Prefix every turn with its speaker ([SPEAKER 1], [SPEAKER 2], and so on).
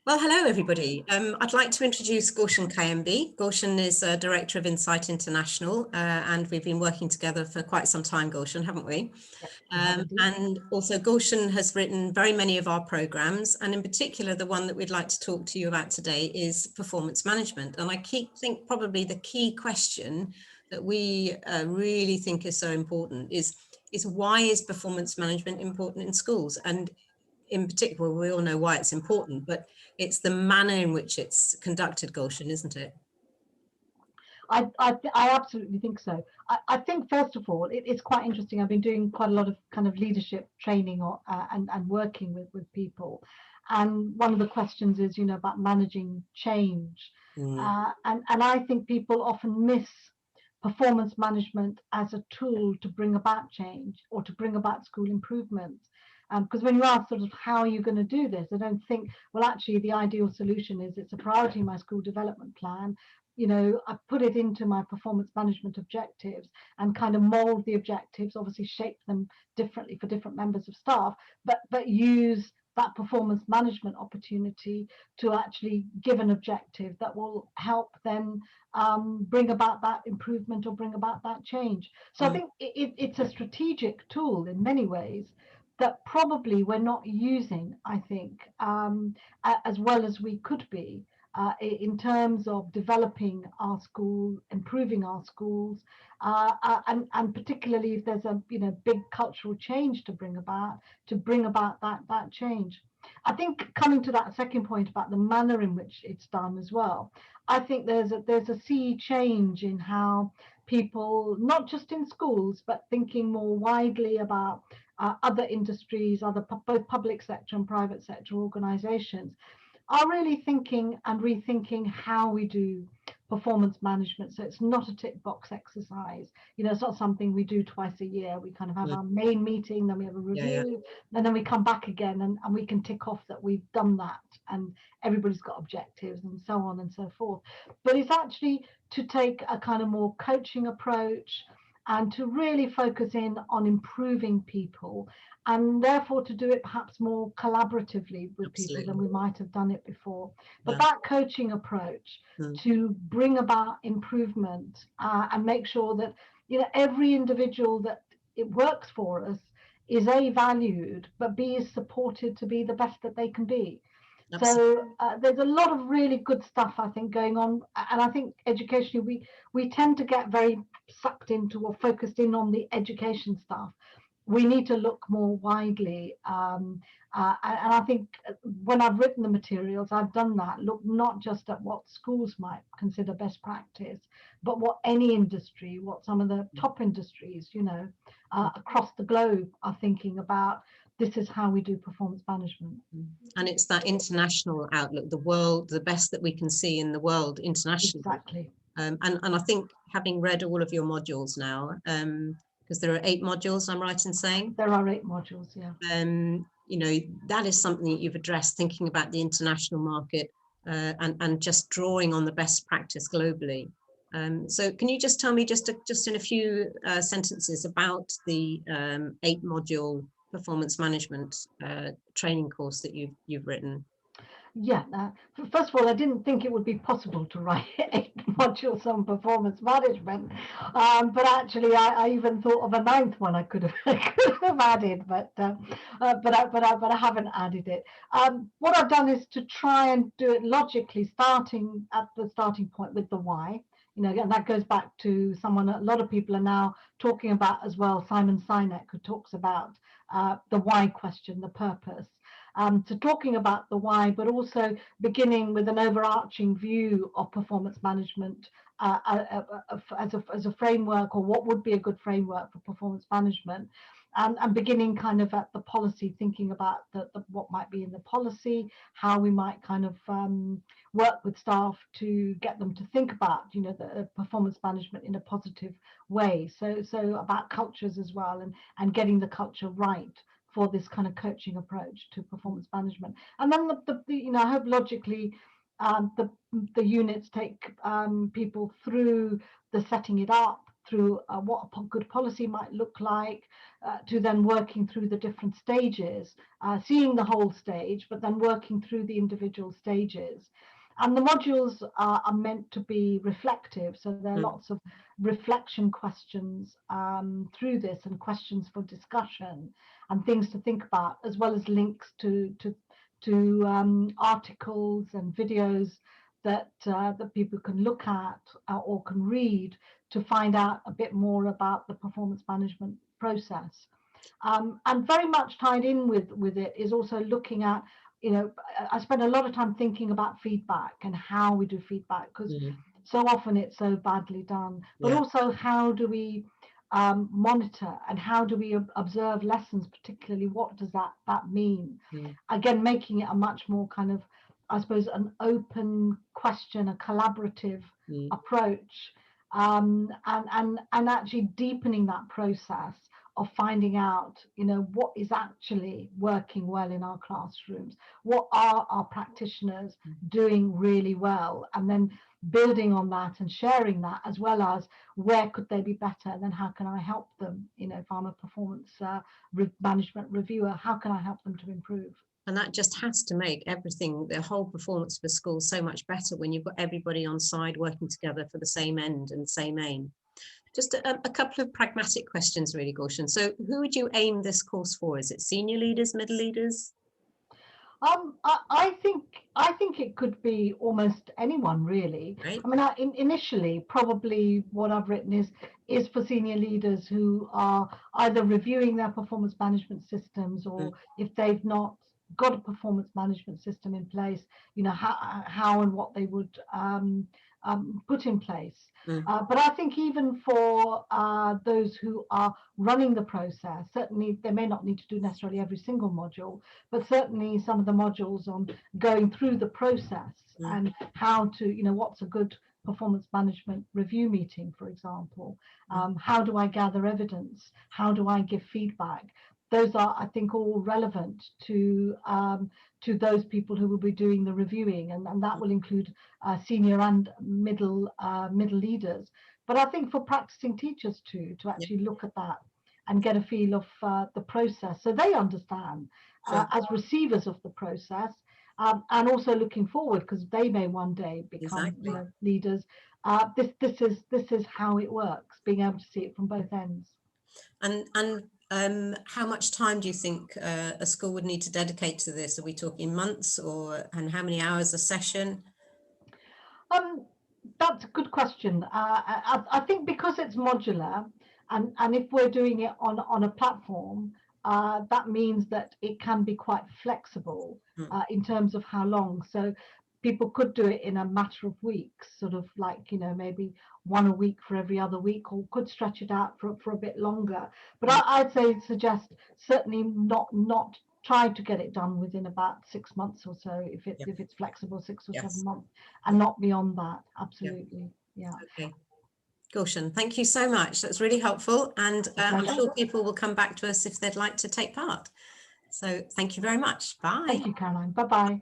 [SPEAKER 1] Well, hello, everybody. I'd like to introduce Gulshan Kayembe. Gulshan is Director of Incyte International, and we've been working together for quite some time, Gulshan, haven't we? And also Gulshan has written very many of our programs, and in particular, the one that we'd like to talk to you about today is performance management. And I think probably the key question that we really think is so important is why is performance management important in schools? And in particular, we all know why it's important, but it's the manner in which it's conducted, Gulshan, isn't it?
[SPEAKER 2] I absolutely think so. I think, first of all, it's quite interesting. I've been doing quite a lot of kind of leadership training and working with people. And one of the questions is, about managing change. And I think people often miss performance management as a tool to bring about change or to bring about school improvement. Because when you ask sort of how are you going to do this, I don't think, well, actually the ideal solution is it's a priority in my school development plan. I put it into my performance management objectives and kind of mold the objectives, obviously shape them differently for different members of staff, but use that performance management opportunity to actually give an objective that will help then bring about that improvement or bring about that change. So I think it's a strategic tool in many ways that probably we're not using, I think, as well as we could be. In terms of developing our school, improving our schools, and particularly if there's a big cultural change to bring about that change. I think coming to that second point about the manner in which it's done as well, I think there's a sea change in how people, not just in schools, but thinking more widely about other industries, both public sector and private sector organizations, are really thinking and rethinking how we do performance management. So it's not a tick box exercise. It's not something we do twice a year. We kind of have our main meeting, then we have a review, and then we come back again and we can tick off that we've done that and everybody's got objectives and so on and so forth. But it's actually to take a kind of more coaching approach and to really focus in on improving people, and therefore to do it perhaps more collaboratively with people than we might have done it before. But that coaching approach to bring about improvement and make sure that every individual that it works for us is A, valued, but B, is supported to be the best that they can be. So there's a lot of really good stuff, I think, going on. And I think educationally, we tend to get very sucked into or focused in on the education stuff. We need to look more widely. And I think when I've written the materials, I've done that. Look not just at what schools might consider best practice, but what any industry, what some of the top industries, across the globe are thinking about. This is how we do performance management.
[SPEAKER 1] And it's that international outlook, the world, the best that we can see in the world internationally.
[SPEAKER 2] Exactly.
[SPEAKER 1] And I think, having read all of your modules now, because there are 8 modules, I'm right in saying?
[SPEAKER 2] There are 8 modules, yeah.
[SPEAKER 1] That is something that you've addressed, thinking about the international market and just drawing on the best practice globally. So can you just tell me just in a few sentences about the 8 module performance management training course that you've written?
[SPEAKER 2] Yeah, first of all, I didn't think it would be possible to write 8 modules on performance management, but actually, I even thought of a 9th one I could have added, but I haven't added it. What I've done is to try and do it logically, starting at the starting point with the why. And that goes back to someone a lot of people are now talking about as well, Simon Sinek, who talks about the why question, the purpose. So talking about the why, but also beginning with an overarching view of performance management as a framework, or what would be a good framework for performance management, and beginning kind of at the policy, thinking about what might be in the policy, how we might kind of work with staff to get them to think about the performance management in a positive way. So about cultures as well, and getting the culture right for this kind of coaching approach to performance management. And then I hope logically the units take people through the setting it up, through what a good policy might look like, to then working through the different stages, seeing the whole stage, but then working through the individual stages. And the modules are meant to be reflective, so there are lots of reflection questions through this, and questions for discussion and things to think about, as well as links to articles and videos that people can look at or can read to find out a bit more about the performance management process. And very much tied in with it is also looking at, I spend a lot of time thinking about feedback and how we do feedback, because so often it's so badly done, but also how do we monitor, and how do we observe lessons, particularly what does that mean? Again, making it a much more kind of, I suppose, an open question, a collaborative approach, and actually deepening that process of finding out, what is actually working well in our classrooms, what are our practitioners doing really well, and then building on that and sharing that, as well as where could they be better, and then how can I help them? If I'm a performance management reviewer, how can I help them to improve?
[SPEAKER 1] And that just has to make everything, the whole performance for school, so much better when you've got everybody on side working together for the same end and same aim. Just a couple of pragmatic questions, really, Gulshan. So who would you aim this course for? Is it senior leaders, middle leaders?
[SPEAKER 2] I think it could be almost anyone, really.
[SPEAKER 1] Right.
[SPEAKER 2] I mean, initially, probably what I've written is for senior leaders who are either reviewing their performance management systems, or if they've not got a performance management system in place, how and what they would put in place. But I think even for those who are running the process, certainly they may not need to do necessarily every single module, but certainly some of the modules on going through the process and how to, what's a good performance management review meeting, for example. How do I gather evidence? How do I give feedback? Those are, I think, all relevant to those people who will be doing the reviewing, and that will include senior and middle leaders. But I think for practicing teachers too, to actually look at that and get a feel of the process, so they understand as receivers of the process, and also looking forward, because they may one day become leaders. This is how it works, being able to see it from both ends.
[SPEAKER 1] And how much time do you think a school would need to dedicate to this? Are we talking months, and how many hours a session?
[SPEAKER 2] That's a good question. I think because it's modular, and if we're doing it on a platform, that means that it can be quite flexible in terms of how long. So people could do it in a matter of weeks, sort of like, maybe one a week for every other week, or could stretch it out for a bit longer. But I'd suggest certainly not try to get it done within about 6 months or so, if it's flexible, 6 or 7 months, and not beyond that. Absolutely. Yeah.
[SPEAKER 1] Okay. Gulshan, thank you so much. That's really helpful, and I'm sure people will come back to us if they'd like to take part. So thank you very much. Bye.
[SPEAKER 2] Thank you, Caroline. Bye-bye.